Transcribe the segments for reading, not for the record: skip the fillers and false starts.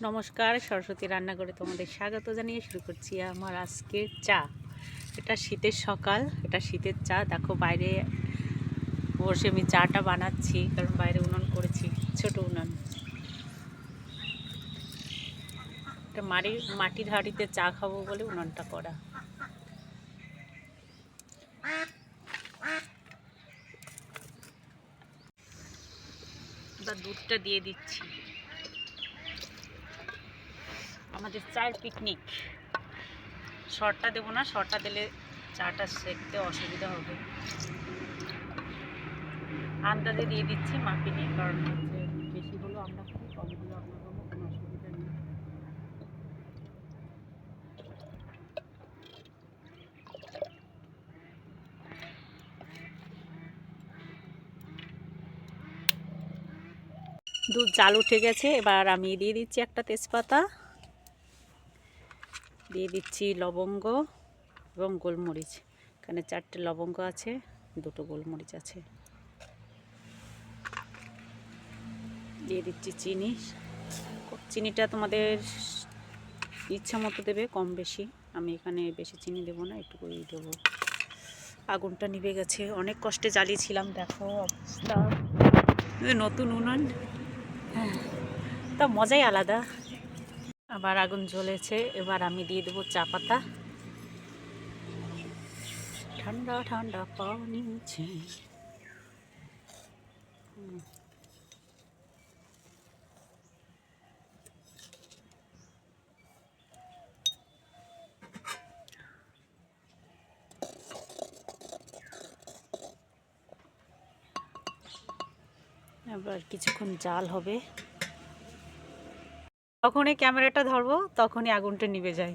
নমস্কার, সরস্বতী রান্নাঘরে তোমাদের স্বাগত জানিয়ে শুরু করছি আমার আজকের চা। এটা শীতের সকাল, এটা শীতের চা। দেখো বাইরে বসে আমি চাটা বানাচ্ছি, কারণ বাইরে উনুন করেছি, ছোট উনুন। এটা মাটির হাঁড়িতে চা খাবো বলে উনুনটা করা। এবার দুধটা দিয়ে দিচ্ছি। আমাদের চায়ের পিকনিক। শর্টটা দেবো না, শর্টটা দিলে চাটা সেকতে অসুবিধা হবে। আন্দাজে দিয়ে দিচ্ছি, মাপি নিয়ে, কারণ হচ্ছে বেশি হলেও আমরা খাবো, কম হলেও আমরা খাবো, কোনো অসুবিধা নেই। দুধ জাল উঠে গেছে। এবার আমি দিয়ে দিচ্ছি একটা তেজপাতা, দিয়ে দিচ্ছি লবঙ্গ এবং গোলমরিচ। এখানে 4টে লবঙ্গ আছে, 2টো গোলমরিচ আছে। দিয়ে দিচ্ছি চিনি। চিনিটা তোমাদের ইচ্ছা মতো দেবে, কম বেশি। আমি এখানে বেশি চিনি দেবো না, একটুকুই দেবো। আগুনটা নিভে গেছে, অনেক কষ্টে জ্বালিয়েছিলাম, দেখো অবস্থা। নতুন উনুন, তা মজাই আলাদা। আবার আগুন জ্বলেছে। এবার আমি দিয়ে দেবো চা পাতা। ঠান্ডা ঠান্ডা পানি নিচ্ছে। এবার কিছুক্ষণ জাল হবে, তখনই ক্যামেরাটা ধরবো, তখনই আগুনটা নিভে যায়।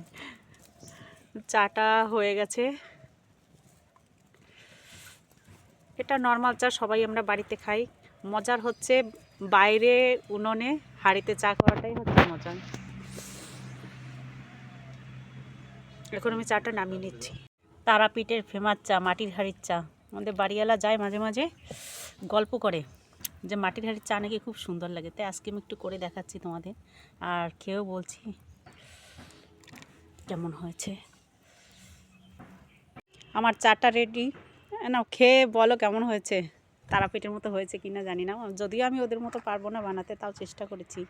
চাটা হয়ে গেছে। এটা নর্মাল চা, সবাই আমরা বাড়িতে খাই। মজার হচ্ছে বাইরে উনুনে হাঁড়িতে চা খাওয়াটাই হচ্ছে মজা। এখন আমি চাটা নামিয়ে নিচ্ছি। তারাপীঠের ফেমাস চা, মাটির হাঁড়ির চা। আমাদের বাড়িওয়ালা যায় মাঝে মাঝে, গল্প করে যে মাটির হাঁড়ির চা নাকি খুব সুন্দর লাগে। তাই আজকে আমি একটু করে দেখাচ্ছি তোমাদের, আর খেয়েও বলছি কেমন হয়েছে। আমার চাটা রেডি, নাও খেয়ে বলো কেমন হয়েছে। তারাপীঠের মতো হয়েছে কিনা জানি না, যদিও আমি ওদের মতো পারবো না বানাতে, তাও চেষ্টা করেছি।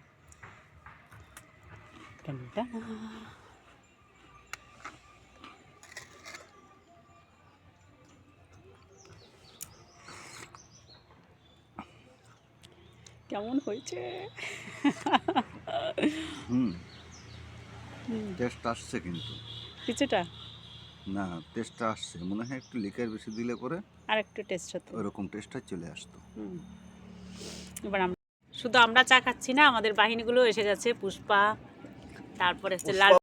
কেমন হয়েছে? টেস্ট আসছে, কিন্তু কিছুটা না, টেস্টটা আসছে মনে হয় একটু লিকার বেশি দিলে করে আর একটু টেস্ট হতো, ওরকম টেস্টটা চলে আসতো। এবার আমরা শুধু আমরা চা খাচ্ছি না, আমাদের বাহিনীগুলো এসে যাচ্ছে। পুষ্পা, তারপরে হচ্ছে লাল